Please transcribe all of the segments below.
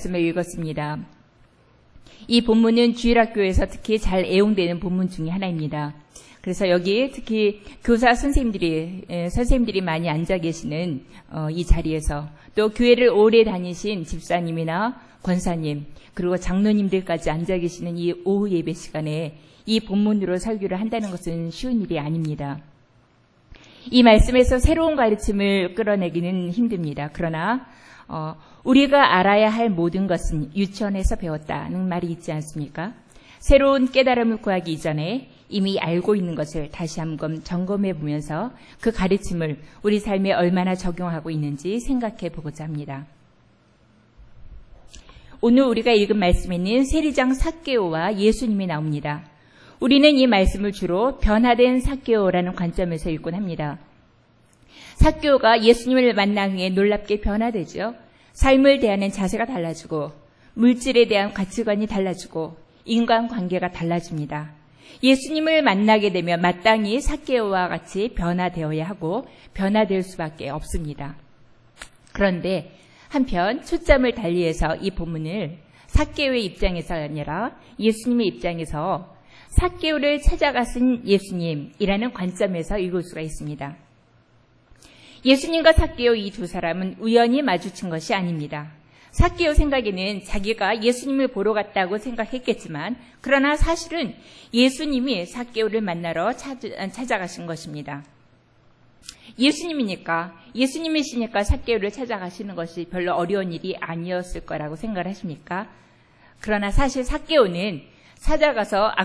말씀을 읽었습니다. 이 본문은 주일학교에서 특히 잘 애용되는 본문 중에 하나입니다. 그래서 여기 특히 교사 선생님들이 많이 앉아 계시는 이 자리에서 또 교회를 오래 다니신 집사님이나 권사님 그리고 장로님들까지 앉아 계시는 이 오후 예배 시간에 이 본문으로 설교를 한다는 것은 쉬운 일이 아닙니다. 이 말씀에서 새로운 가르침을 끌어내기는 힘듭니다. 그러나 우리가 알아야 할 모든 것은 유치원에서 배웠다는 말이 있지 않습니까? 새로운 깨달음을 구하기 이전에 이미 알고 있는 것을 다시 한번 점검해 보면서 그 가르침을 우리 삶에 얼마나 적용하고 있는지 생각해 보고자 합니다. 오늘 우리가 읽은 말씀에는 세리장 삭개오와 예수님이 나옵니다. 우리는 이 말씀을 주로 변화된 삭개오라는 관점에서 읽곤 합니다. 삭개오가 예수님을 만난 후에 놀랍게 변화되죠. 삶을 대하는 자세가 달라지고 물질에 대한 가치관이 달라지고 인간관계가 달라집니다. 예수님을 만나게 되면 마땅히 삭개오와 같이 변화되어야 하고 변화될 수밖에 없습니다. 그런데 한편 초점을 달리해서 이 본문을 삭개오의 입장에서 아니라 예수님의 입장에서 삭개오를 찾아가신 예수님이라는 관점에서 읽을 수가 있습니다. 예수님과 삭개오 이 두 사람은 우연히 마주친 것이 아닙니다. 삭개오 생각에는 자기가 예수님을 보러 갔다고 생각했겠지만 그러나 사실은 예수님이 삭개오를 만나러 찾아가신 것입니다. 예수님이시니까 삭개오를 찾아가시는 것이 별로 어려운 일이 아니었을 거라고 생각을 하십니까? 그러나 사실 삭개오는 찾아가서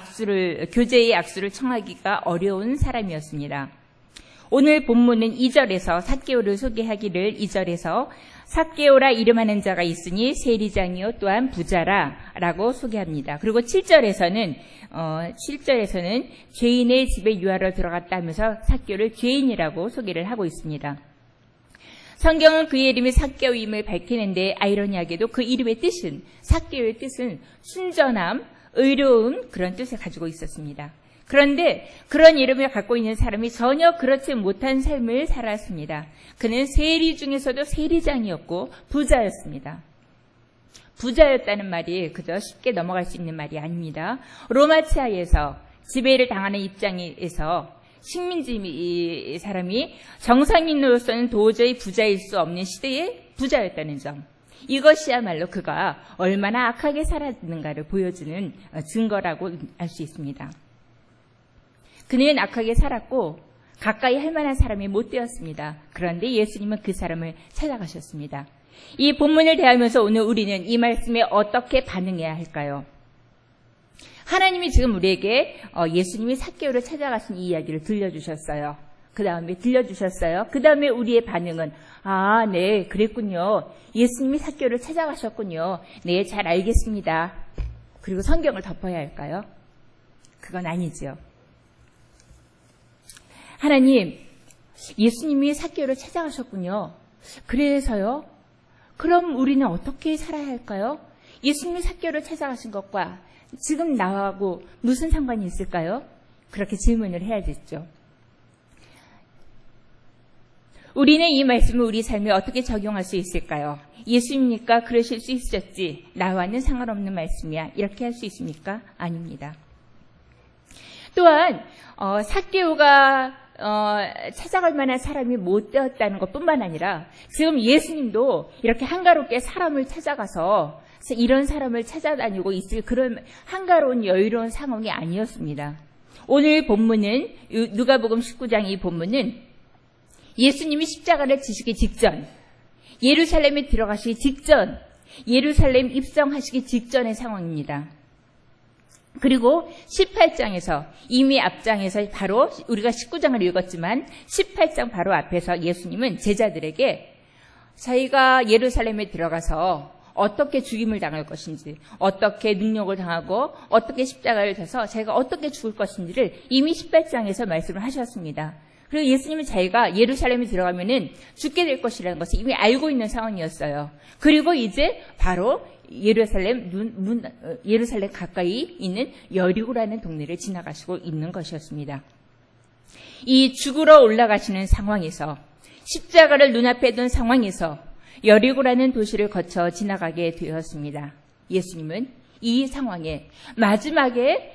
교제의 악수를 청하기가 어려운 사람이었습니다. 오늘 본문은 2절에서 삭개오를 소개하기를 2절에서 삭개오라 이름하는 자가 있으니 세리장이요 또한 부자라 라고 소개합니다. 그리고 7절에서는 죄인의 집에 유하러 들어갔다 하면서 삭개오를 죄인이라고 소개를 하고 있습니다. 성경은 그의 이름이 삭개오임을 밝히는데 아이러니하게도 그 이름의 뜻은 삭개오의 뜻은 순전함, 의로움 그런 뜻을 가지고 있었습니다. 그런데 그런 이름을 갖고 있는 사람이 전혀 그렇지 못한 삶을 살았습니다. 그는 세리 중에서도 세리장이었고 부자였습니다. 부자였다는 말이 그저 쉽게 넘어갈 수 있는 말이 아닙니다. 로마 치하에서 지배를 당하는 입장에서 식민지 사람이 정상인으로서는 도저히 부자일 수 없는 시대의 부자였다는 점. 이것이야말로 그가 얼마나 악하게 살았는가를 보여주는 증거라고 알 수 있습니다. 그는 악하게 살았고 가까이 할 만한 사람이 못 되었습니다. 그런데 예수님은 그 사람을 찾아가셨습니다. 이 본문을 대하면서 오늘 우리는 이 말씀에 어떻게 반응해야 할까요? 하나님이 지금 우리에게 예수님이 삭개오를 찾아가신 이 이야기를 들려주셨어요. 그 다음에 우리의 반응은 네, 그랬군요. 예수님이 삭개오를 찾아가셨군요. 네, 잘 알겠습니다. 그리고 성경을 덮어야 할까요? 그건 아니죠. 하나님, 예수님이 삭개오를 찾아가셨군요. 그래서요? 그럼 우리는 어떻게 살아야 할까요? 예수님이 삭개오를 찾아가신 것과 지금 나하고 무슨 상관이 있을까요? 그렇게 질문을 해야겠죠. 우리는 이 말씀을 우리 삶에 어떻게 적용할 수 있을까요? 예수님이니까 그러실 수 있었지. 나와는 상관없는 말씀이야. 이렇게 할 수 있습니까? 아닙니다. 또한 삭개오가 찾아갈 만한 사람이 못 되었다는 것뿐만 아니라 지금 예수님도 이렇게 한가롭게 사람을 찾아가서 이런 사람을 찾아다니고 있을 그런 한가로운 여유로운 상황이 아니었습니다. 오늘 본문은 누가복음 19장 이 본문은 예수님이 십자가를 지시기 직전, 예루살렘에 들어가시기 직전, 예루살렘 입성하시기 직전의 상황입니다. 그리고 18장에서 이미 앞장에서 바로 우리가 19장을 읽었지만 18장 바로 앞에서 예수님은 제자들에게 자기가 예루살렘에 들어가서 어떻게 죽임을 당할 것인지, 어떻게 능력을 당하고 어떻게 십자가를 져서 자기가 어떻게 죽을 것인지를 이미 18장에서 말씀을 하셨습니다. 그리고 예수님은 자기가 예루살렘에 들어가면은 죽게 될 것이라는 것을 이미 알고 있는 상황이었어요. 그리고 이제 바로 예루살렘 가까이 있는 여리고라는 동네를 지나가시고 있는 것이었습니다. 이 죽으러 올라가시는 상황에서 십자가를 눈앞에 둔 상황에서 여리고라는 도시를 거쳐 지나가게 되었습니다. 예수님은 이 상황에 마지막에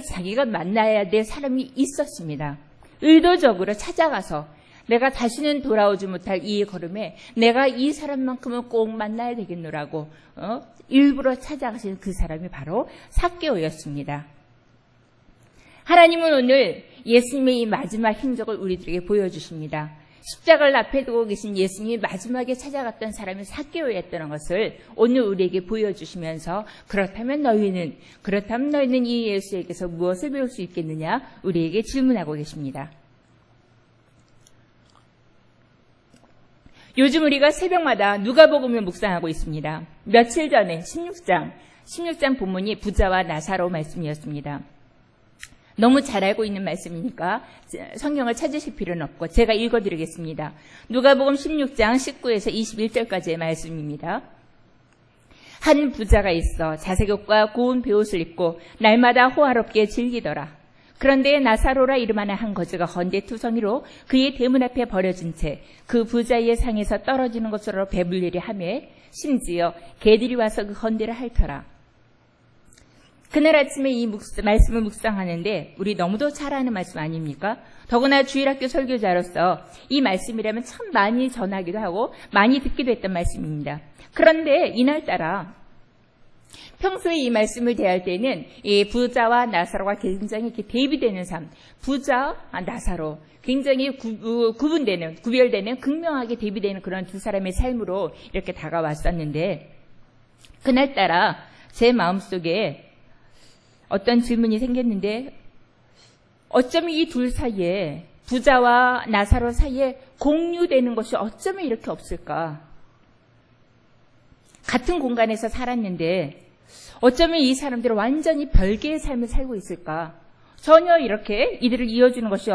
자기가 만나야 될 사람이 있었습니다. 의도적으로 찾아가서 내가 다시는 돌아오지 못할 이 걸음에 내가 이 사람만큼은 꼭 만나야 되겠노라고 일부러 찾아가신 그 사람이 바로 삭개오였습니다. 하나님은 오늘 예수님의 이 마지막 행적을 우리들에게 보여주십니다. 십자가를 앞에 두고 계신 예수님이 마지막에 찾아갔던 사람이 삭개오였다는 것을 오늘 우리에게 보여주시면서 그렇다면 너희는 이 예수에게서 무엇을 배울 수 있겠느냐 우리에게 질문하고 계십니다. 요즘 우리가 새벽마다 누가복음을 묵상하고 있습니다. 며칠 전에 16장 본문이 부자와 나사로 말씀이었습니다. 너무 잘 알고 있는 말씀이니까 성경을 찾으실 필요는 없고 제가 읽어드리겠습니다. 누가복음 16장 19에서 21절까지의 말씀입니다. 한 부자가 있어 자색옷과 고운 베옷을 입고 날마다 호화롭게 즐기더라. 그런데 나사로라 이름하는 한 거지가 헌데투성이로 그의 대문 앞에 버려진 채 그 부자의 상에서 떨어지는 것으로 배불리려 하며 심지어 개들이 와서 그 헌데를 핥더라. 그날 아침에 이 말씀을 묵상하는데 우리 너무도 잘 아는 말씀 아닙니까? 더구나 주일학교 설교자로서 이 말씀이라면 참 많이 전하기도 하고 많이 듣기도 했던 말씀입니다. 그런데 이날따라 평소에 이 말씀을 대할 때는 이 부자와 나사로가 굉장히 이렇게 대비되는 삶, 부자, 나사로 굉장히 구별되는 극명하게 대비되는 그런 두 사람의 삶으로 이렇게 다가왔었는데 그날따라 제 마음속에 어떤 질문이 생겼는데 어쩌면 이 둘 사이에 부자와 나사로 사이에 공유되는 것이 어쩌면 이렇게 없을까? 같은 공간에서 살았는데 어쩌면 이 사람들은 완전히 별개의 삶을 살고 있을까? 전혀 이렇게 이들을 이어주는 것이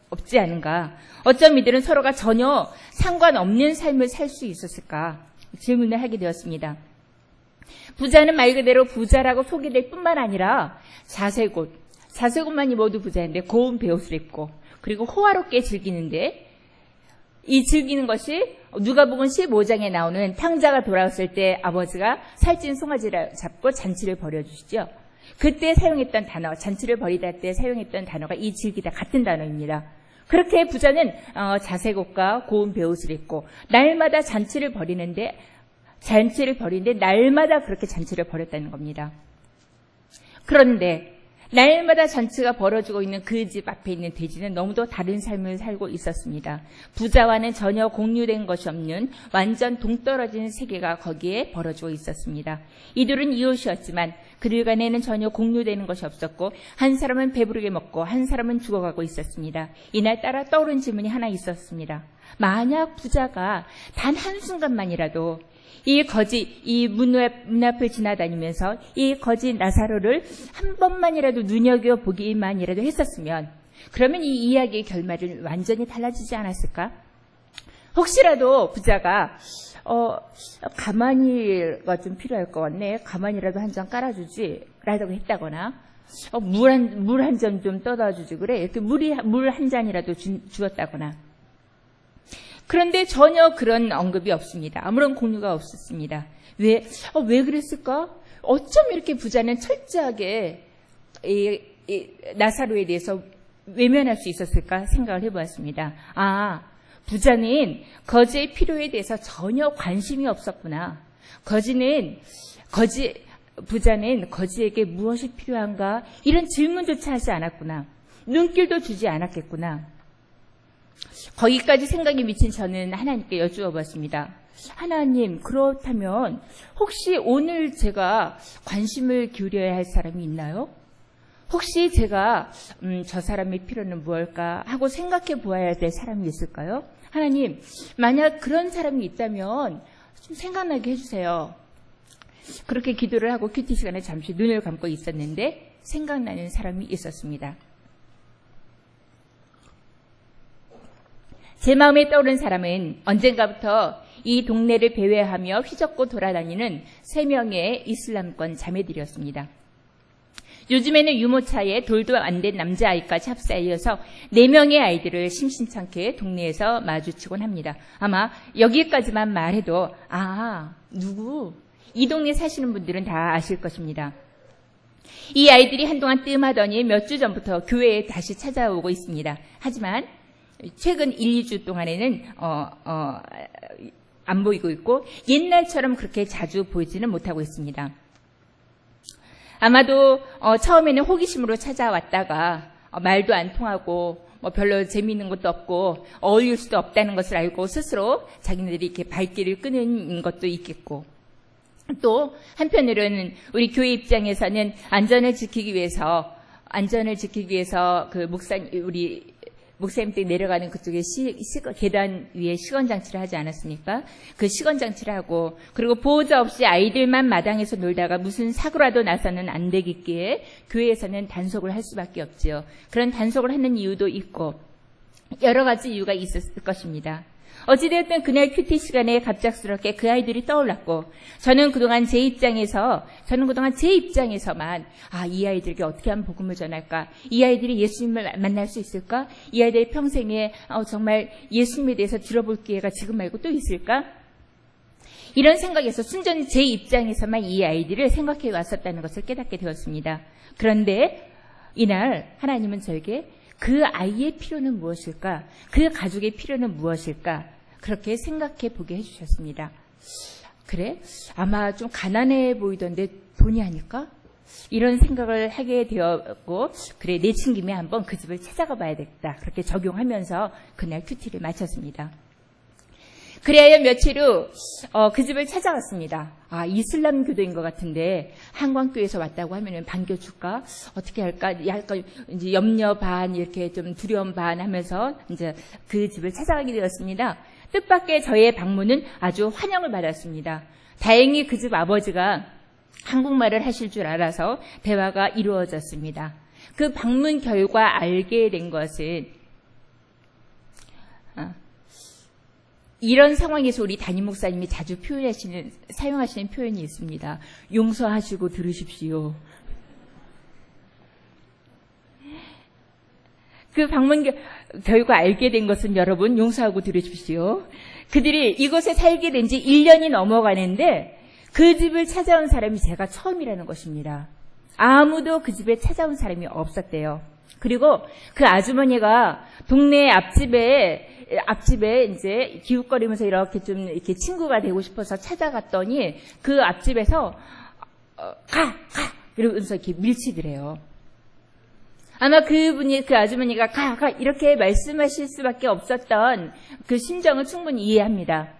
없지 않은가? 어쩌면 이들은 서로가 전혀 상관없는 삶을 살 수 있었을까? 질문을 하게 되었습니다. 부자는 말 그대로 부자라고 소개될 뿐만 아니라 자색옷만이 모두 부자인데 고운 베옷을 입고 그리고 호화롭게 즐기는데 이 즐기는 것이 누가복음 15장에 나오는 탕자가 돌아왔을 때 아버지가 살찐 송아지를 잡고 잔치를 벌여주시죠. 그때 사용했던 단어, 잔치를 벌이다 때 사용했던 단어가 이 즐기다 같은 단어입니다. 그렇게 부자는 자색옷과 고운 베옷을 입고 날마다 잔치를 벌이는데 날마다 그렇게 잔치를 벌였다는 겁니다. 그런데 날마다 잔치가 벌어지고 있는 그 집 앞에 있는 돼지는 너무도 다른 삶을 살고 있었습니다. 부자와는 전혀 공유된 것이 없는 완전 동떨어진 세계가 거기에 벌어지고 있었습니다. 이들은 이웃이었지만 그들 간에는 전혀 공유되는 것이 없었고 한 사람은 배부르게 먹고 한 사람은 죽어가고 있었습니다. 이날따라 떠오른 질문이 하나 있었습니다. 만약 부자가 단 한순간만이라도 이 문 앞을 지나다니면서 이 거지 나사로를 한 번만이라도 눈여겨보기만이라도 했었으면 그러면 이 이야기의 결말은 완전히 달라지지 않았을까? 혹시라도 부자가 가마니가 좀 필요할 것 같네. 가마니라도 한 잔 깔아주지 라고 했다거나 물 한 잔 좀 떠다 주지 그래. 이렇게 물 한 잔이라도 주었다거나 그런데 전혀 그런 언급이 없습니다. 아무런 공유가 없었습니다. 왜 그랬을까? 어쩜 이렇게 부자는 철저하게 나사로에 대해서 외면할 수 있었을까 생각을 해보았습니다. 부자는 거지의 필요에 대해서 전혀 관심이 없었구나. 부자는 거지에게 무엇이 필요한가? 이런 질문조차 하지 않았구나. 눈길도 주지 않았겠구나. 거기까지 생각이 미친 저는 하나님께 여쭈어 봤습니다. 하나님, 그렇다면 혹시 오늘 제가 관심을 기울여야 할 사람이 있나요? 혹시 제가 저 사람의 필요는 무엇일까 하고 생각해 보아야 될 사람이 있을까요? 하나님, 만약 그런 사람이 있다면 좀 생각나게 해주세요. 그렇게 기도를 하고 큐티 시간에 잠시 눈을 감고 있었는데 생각나는 사람이 있었습니다. 제 마음에 떠오른 사람은 언젠가부터 이 동네를 배회하며 휘젓고 돌아다니는 3명의 이슬람권 자매들이었습니다. 요즘에는 유모차에 돌도 안 된 남자아이까지 합사이어서 4명의 아이들을 심심찮게 동네에서 마주치곤 합니다. 아마 여기까지만 말해도 누구? 이 동네 사시는 분들은 다 아실 것입니다. 이 아이들이 한동안 뜸하더니 몇 주 전부터 교회에 다시 찾아오고 있습니다. 하지만 최근 1, 2주 동안에는 안 보이고 있고 옛날처럼 그렇게 자주 보이지는 못하고 있습니다. 아마도 처음에는 호기심으로 찾아왔다가 말도 안 통하고 별로 재미있는 것도 없고 어울릴 수도 없다는 것을 알고 스스로 자기네들이 이렇게 발길을 끄는 것도 있겠고, 또 한편으로는 우리 교회 입장에서는 안전을 지키기 위해서 그 우리 목사님들이 내려가는 그쪽에 계단 위에 시건장치를 하지 않았습니까? 그 시건장치를 하고, 그리고 보호자 없이 아이들만 마당에서 놀다가 무슨 사고라도 나서는 안 되겠기에 교회에서는 단속을 할 수밖에 없지요. 그런 단속을 하는 이유도 있고 여러 가지 이유가 있었을 것입니다. 어찌되었든 그날 큐티 시간에 갑작스럽게 그 아이들이 떠올랐고, 저는 그동안 제 입장에서만 이 아이들에게 어떻게 하면 복음을 전할까? 이 아이들이 예수님을 만날 수 있을까? 이 아이들의 평생에 정말 예수님에 대해서 들어볼 기회가 지금 말고 또 있을까? 이런 생각에서 순전히 제 입장에서만 이 아이들을 생각해 왔었다는 것을 깨닫게 되었습니다. 그런데 이날 하나님은 저에게 그 아이의 필요는 무엇일까? 그 가족의 필요는 무엇일까? 그렇게 생각해 보게 해주셨습니다. 그래? 아마 좀 가난해 보이던데 돈이 아닐까? 이런 생각을 하게 되었고, 그래, 내친김에 한번 그 집을 찾아가 봐야겠다. 그렇게 적용하면서 그날 큐티를 마쳤습니다. 그래야 며칠 후 그 집을 찾아갔습니다. 이슬람 교도인 것 같은데 한광교에서 왔다고 하면은 반겨줄까? 어떻게 할까? 약간 이제 염려 반, 이렇게 좀 두려움 반 하면서 이제 그 집을 찾아가게 되었습니다. 뜻밖의 저의 방문은 아주 환영을 받았습니다. 다행히 그 집 아버지가 한국말을 하실 줄 알아서 대화가 이루어졌습니다. 그 방문 결과 알게 된 것은, 이런 상황에서 우리 담임 목사님이 자주 사용하시는 표현이 있습니다. 용서하시고 들으십시오. 그 방문 결과 알게 된 것은, 여러분, 용서하고 들으십시오. 그들이 이곳에 살게 된 지 1년이 넘어가는데 그 집을 찾아온 사람이 제가 처음이라는 것입니다. 아무도 그 집에 찾아온 사람이 없었대요. 그리고 그 아주머니가 동네 앞집에 이제 기웃거리면서 이렇게 친구가 되고 싶어서 찾아갔더니 그 앞집에서 가! 이러면서 이렇게 밀치더래요. 아마 그 아주머니가 가! 이렇게 말씀하실 수밖에 없었던 그 심정을 충분히 이해합니다.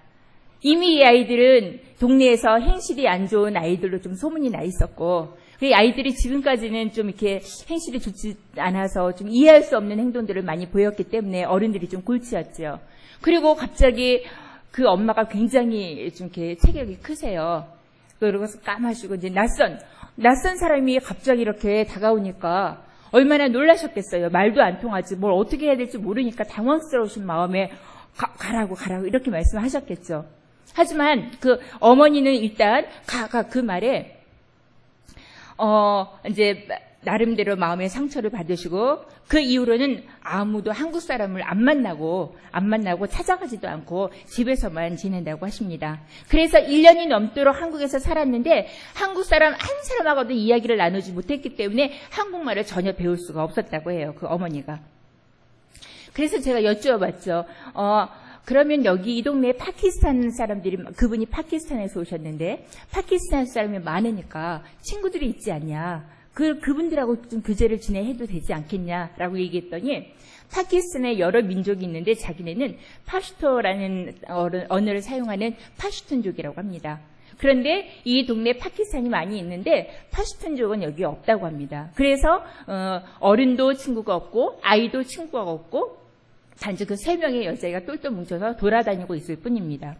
이미 이 아이들은 동네에서 행실이 안 좋은 아이들로 좀 소문이 나 있었고, 그 아이들이 지금까지는 좀 이렇게 행실이 좋지 않아서 좀 이해할 수 없는 행동들을 많이 보였기 때문에 어른들이 좀 골치였죠. 그리고 갑자기 그 엄마가 굉장히 좀 이렇게 체격이 크세요. 그러고 까마시고 이제 낯선 사람이 갑자기 이렇게 다가오니까 얼마나 놀라셨겠어요. 말도 안 통하지 뭘 어떻게 해야 될지 모르니까 당황스러우신 마음에 가라고 이렇게 말씀하셨겠죠. 하지만 그 어머니는 일단 그 말에 이제 나름대로 마음의 상처를 받으시고, 그 이후로는 아무도 한국 사람을 안 만나고 찾아가지도 않고 집에서만 지낸다고 하십니다. 그래서 1년이 넘도록 한국에서 살았는데 한국 사람 한 사람하고도 이야기를 나누지 못했기 때문에 한국말을 전혀 배울 수가 없었다고 해요, 그 어머니가. 그래서 제가 여쭈어봤죠. 그러면 여기 이 동네에 파키스탄 사람들이, 그분이 파키스탄에서 오셨는데 파키스탄 사람이 많으니까 친구들이 있지 않냐, 그분들하고 좀 교제를 지내해도 되지 않겠냐라고 얘기했더니, 파키스탄에 여러 민족이 있는데 자기네는 파슈토라는 언어를 사용하는 파슈툰족이라고 합니다. 그런데 이 동네에 파키스탄이 많이 있는데 파슈툰족은 여기 없다고 합니다. 그래서 어른도 친구가 없고 아이도 친구가 없고 단지 그 3명의 여자애가 똘똘 뭉쳐서 돌아다니고 있을 뿐입니다.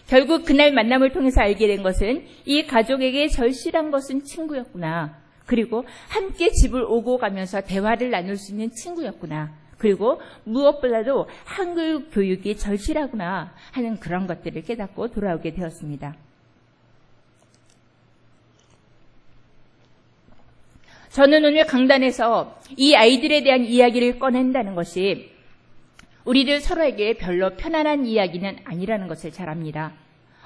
결국 그날 만남을 통해서 알게 된 것은 이 가족에게 절실한 것은 친구였구나. 그리고 함께 집을 오고 가면서 대화를 나눌 수 있는 친구였구나. 그리고 무엇보다도 한글 교육이 절실하구나 하는 그런 것들을 깨닫고 돌아오게 되었습니다. 저는 오늘 강단에서 이 아이들에 대한 이야기를 꺼낸다는 것이 우리들 서로에게 별로 편안한 이야기는 아니라는 것을 잘 압니다.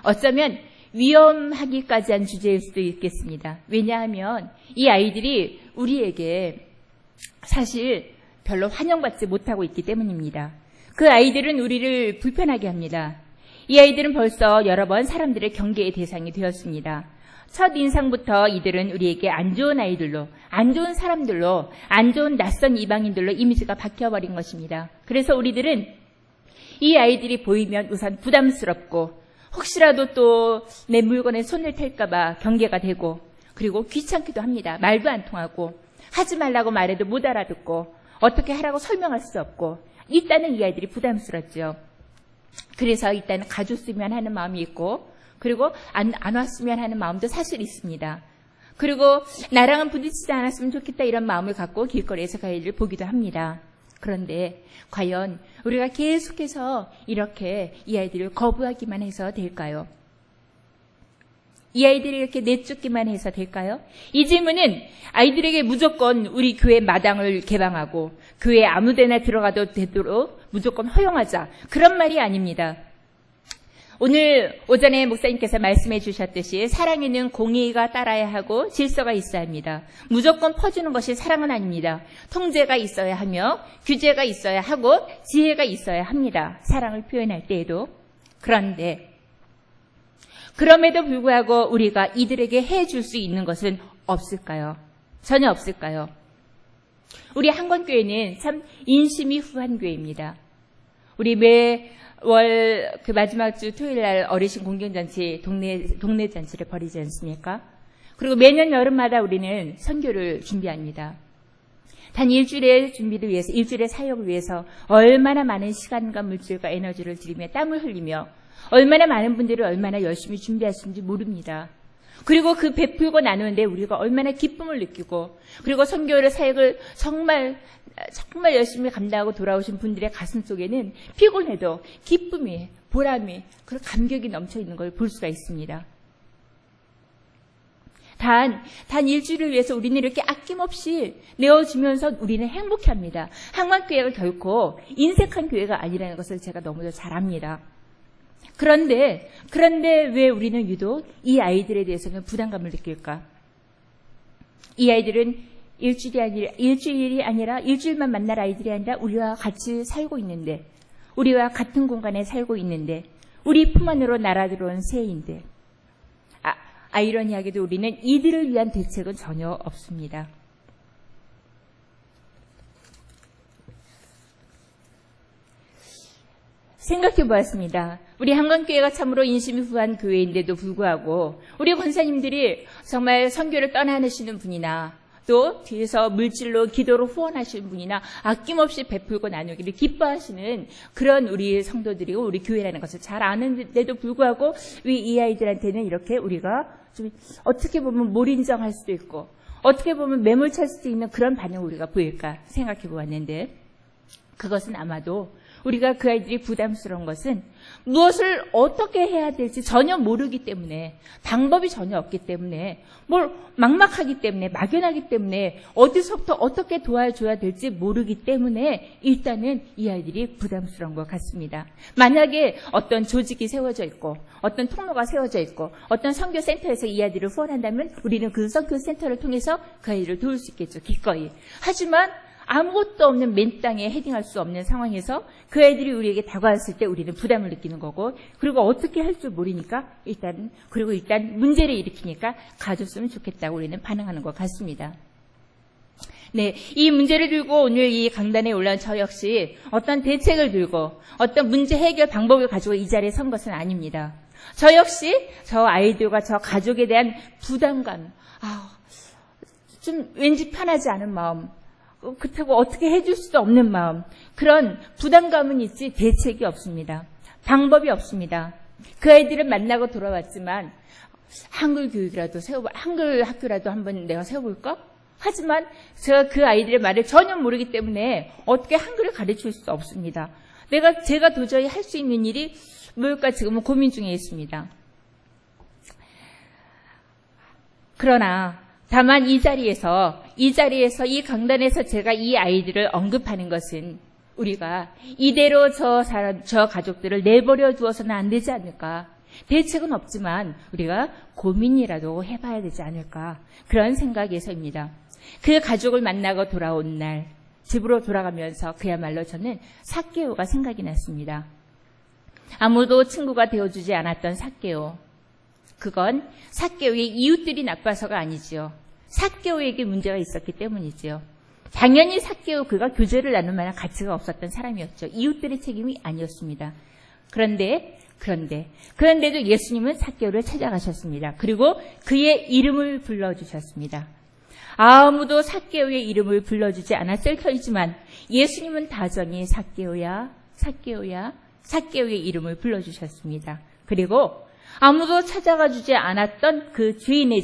어쩌면 위험하기까지 한 주제일 수도 있겠습니다. 왜냐하면 이 아이들이 우리에게 사실 별로 환영받지 못하고 있기 때문입니다. 그 아이들은 우리를 불편하게 합니다. 이 아이들은 벌써 여러 번 사람들의 경계의 대상이 되었습니다. 첫 인상부터 이들은 우리에게 안 좋은 아이들로, 안 좋은 사람들로, 안 좋은 낯선 이방인들로 이미지가 바뀌어버린 것입니다. 그래서 우리들은 이 아이들이 보이면 우선 부담스럽고 혹시라도 또 내 물건에 손을 댈까봐 경계가 되고 그리고 귀찮기도 합니다. 말도 안 통하고 하지 말라고 말해도 못 알아듣고 어떻게 하라고 설명할 수 없고 일단은 이 아이들이 부담스럽죠. 그래서 일단은 가줬으면 하는 마음이 있고 그리고 안 왔으면 하는 마음도 사실 있습니다. 그리고 나랑은 부딪히지 않았으면 좋겠다 이런 마음을 갖고 길거리에서 그 아이들을 보기도 합니다. 그런데 과연 우리가 계속해서 이렇게 이 아이들을 거부하기만 해서 될까요? 이 아이들이 이렇게 내쫓기만 해서 될까요? 이 질문은 아이들에게 무조건 우리 교회 마당을 개방하고 교회에 아무데나 들어가도 되도록 무조건 허용하자 그런 말이 아닙니다. 오늘 오전에 목사님께서 말씀해 주셨듯이 사랑에는 공의가 따라야 하고 질서가 있어야 합니다. 무조건 퍼주는 것이 사랑은 아닙니다. 통제가 있어야 하며 규제가 있어야 하고 지혜가 있어야 합니다. 사랑을 표현할 때에도. 그런데 그럼에도 불구하고 우리가 이들에게 해줄 수 있는 것은 없을까요? 전혀 없을까요? 우리 한권교회는 참 인심이 후한 교회입니다. 우리 매월 그 마지막 주 토요일 날 어르신 공경잔치 동네 잔치를 벌이지 않습니까? 그리고 매년 여름마다 우리는 선교를 준비합니다. 단 일주일의 준비를 위해서, 일주일의 사역을 위해서 얼마나 많은 시간과 물질과 에너지를 들이며 땀을 흘리며 얼마나 많은 분들이 얼마나 열심히 준비하시는지 모릅니다. 그리고 그 베풀고 나누는데 우리가 얼마나 기쁨을 느끼고 그리고 선교를 사역을 정말 열심히 감당하고 돌아오신 분들의 가슴 속에는 피곤해도 기쁨이, 보람이, 그리고 감격이 넘쳐 있는 걸 볼 수가 있습니다. 단 일주일을 위해서 우리는 이렇게 아낌없이 내어주면서 우리는 행복해합니다. 항만교회가 결코 인색한 교회가 아니라는 것을 제가 너무도 잘 압니다. 그런데 왜 우리는 유독 이 아이들에 대해서는 부담감을 느낄까? 이 아이들은 일주일이 아니라 일주일만 만날 아이들이 아니라 우리와 같이 살고 있는데, 우리와 같은 공간에 살고 있는데, 우리 품 안으로 날아들어온 새인데, 아이러니하게도 우리는 이들을 위한 대책은 전혀 없습니다. 생각해 보았습니다. 우리 한강교회가 참으로 인심이 후한 교회인데도 불구하고 우리 권사님들이 정말 선교를 떠나시는 분이나 또 뒤에서 물질로 기도로 후원하시는 분이나 아낌없이 베풀고 나누기를 기뻐하시는 그런 우리 성도들이고 우리 교회라는 것을 잘 아는데도 불구하고 왜 이 아이들한테는 이렇게 우리가 좀 어떻게 보면 몰인정할 수도 있고 어떻게 보면 매몰찰 수도 있는 그런 반응을 우리가 보일까 생각해 보았는데, 그것은 아마도 우리가 그 아이들이 부담스러운 것은 무엇을 어떻게 해야 될지 전혀 모르기 때문에, 방법이 전혀 없기 때문에, 뭘 막막하기 때문에, 막연하기 때문에, 어디서부터 어떻게 도와줘야 될지 모르기 때문에 일단은 이 아이들이 부담스러운 것 같습니다. 만약에 어떤 조직이 세워져 있고 어떤 통로가 세워져 있고 어떤 선교센터에서 이 아이들을 후원한다면 우리는 그 선교센터를 통해서 그 아이들을 도울 수 있겠죠, 기꺼이. 하지만 아무것도 없는 맨 땅에 헤딩할 수 없는 상황에서 그 애들이 우리에게 다가왔을 때 우리는 부담을 느끼는 거고, 그리고 어떻게 할 줄 모르니까 일단 문제를 일으키니까 가졌으면 좋겠다고 우리는 반응하는 것 같습니다. 네, 이 문제를 들고 오늘 이 강단에 올라온 저 역시 어떤 대책을 들고 어떤 문제 해결 방법을 가지고 이 자리에 선 것은 아닙니다. 저 역시 저 아이들과 저 가족에 대한 부담감, 좀 왠지 편하지 않은 마음, 그렇다고 어떻게 해줄 수도 없는 마음, 그런 부담감은 있지 대책이 없습니다. 방법이 없습니다. 그 아이들은 만나고 돌아왔지만 한글 교육이라도 한글 학교라도 한번 내가 세워볼까? 하지만 제가 그 아이들의 말을 전혀 모르기 때문에 어떻게 한글을 가르칠 수 없습니다. 제가 도저히 할 수 있는 일이 뭘까 지금은 고민 중에 있습니다. 그러나 다만 이 자리에서 이 강단에서 제가 이 아이들을 언급하는 것은 우리가 이대로 저 가족들을 내버려 두어서는 안 되지 않을까. 대책은 없지만 우리가 고민이라도 해봐야 되지 않을까. 그런 생각에서입니다. 그 가족을 만나고 돌아온 날 집으로 돌아가면서 그야말로 저는 삭개오가 생각이 났습니다. 아무도 친구가 되어주지 않았던 삭개오. 그건 삭개오의 이웃들이 나빠서가 아니지요. 삭개오에게 문제가 있었기 때문이지요. 당연히 삭개오 그가 교제를 나눌 만한 가치가 없었던 사람이었죠. 이웃들의 책임이 아니었습니다. 그런데도 예수님은 삭개오를 찾아가셨습니다. 그리고 그의 이름을 불러주셨습니다. 아무도 삭개오의 이름을 불러주지 않았을 터이지만 예수님은 다정히 삭개오야, 삭개오의 이름을 불러주셨습니다. 그리고 아무도 찾아가 주지 않았던 그 주인의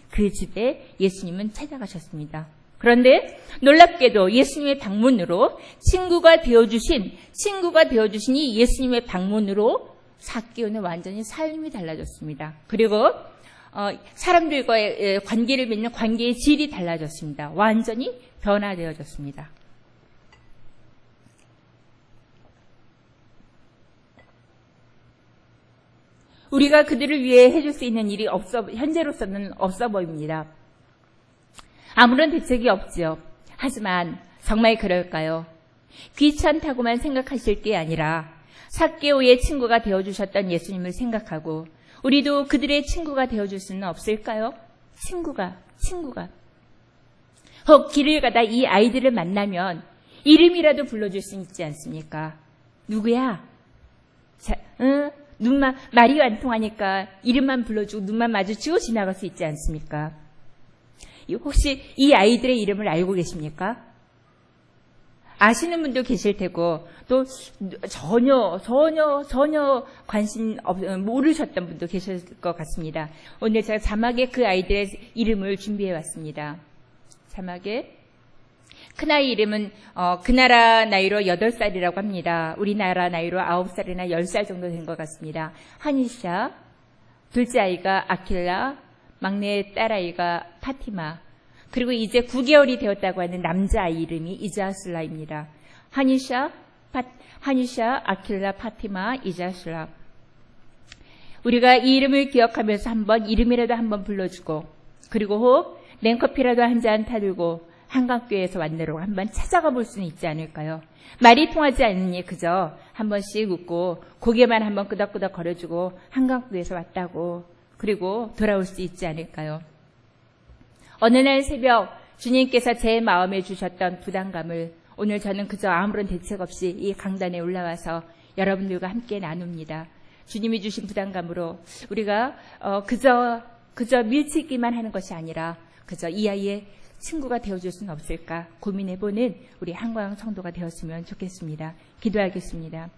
그 집에 예수님은 찾아가셨습니다. 그런데 놀랍게도 예수님의 방문으로 친구가 되어주신 이 예수님의 방문으로 삭개오는 완전히 삶이 달라졌습니다. 그리고 사람들과의 관계를 맺는 관계의 질이 달라졌습니다. 완전히 변화되어졌습니다. 우리가 그들을 위해 해줄 수 있는 일이 현재로서는 없어 보입니다. 아무런 대책이 없지요. 하지만 정말 그럴까요? 귀찮다고만 생각하실 게 아니라 삭개오의 친구가 되어주셨던 예수님을 생각하고 우리도 그들의 친구가 되어줄 수는 없을까요? 친구가. 혹 길을 가다 이 아이들을 만나면 이름이라도 불러줄 수 있지 않습니까? 누구야? 말이 안 통하니까 이름만 불러주고 눈만 마주치고 지나갈 수 있지 않습니까? 혹시 이 아이들의 이름을 알고 계십니까? 아시는 분도 계실 테고 또 전혀 관심 모르셨던 분도 계실 것 같습니다. 오늘 제가 자막에 그 아이들의 이름을 준비해 왔습니다. 자막에 큰아이 이름은 그 나라 나이로 8살이라고 합니다. 우리나라 나이로 9살이나 10살 정도 된 것 같습니다. 하니샤, 둘째 아이가 아킬라, 막내 딸아이가 파티마, 그리고 이제 9개월이 되었다고 하는 남자아이 이름이 이자슬라입니다. 하니샤, 아킬라, 파티마, 이자슬라. 우리가 이 이름을 기억하면서 이름이라도 한번 불러주고, 그리고 혹 냉커피라도 한 잔 타들고 한강교회에서 왔네로 한번 찾아가 볼 수는 있지 않을까요? 말이 통하지 않으니 그저 한 번씩 웃고 고개만 한번 끄덕끄덕 거려주고 한강교회에서 왔다고 그리고 돌아올 수 있지 않을까요? 어느 날 새벽 주님께서 제 마음에 주셨던 부담감을 오늘 저는 그저 아무런 대책 없이 이 강단에 올라와서 여러분들과 함께 나눕니다. 주님이 주신 부담감으로 우리가 그저 밀치기만 하는 것이 아니라 그저 이 아이의 친구가 되어줄 수는 없을까 고민해보는 우리 한광 성도가 되었으면 좋겠습니다. 기도하겠습니다.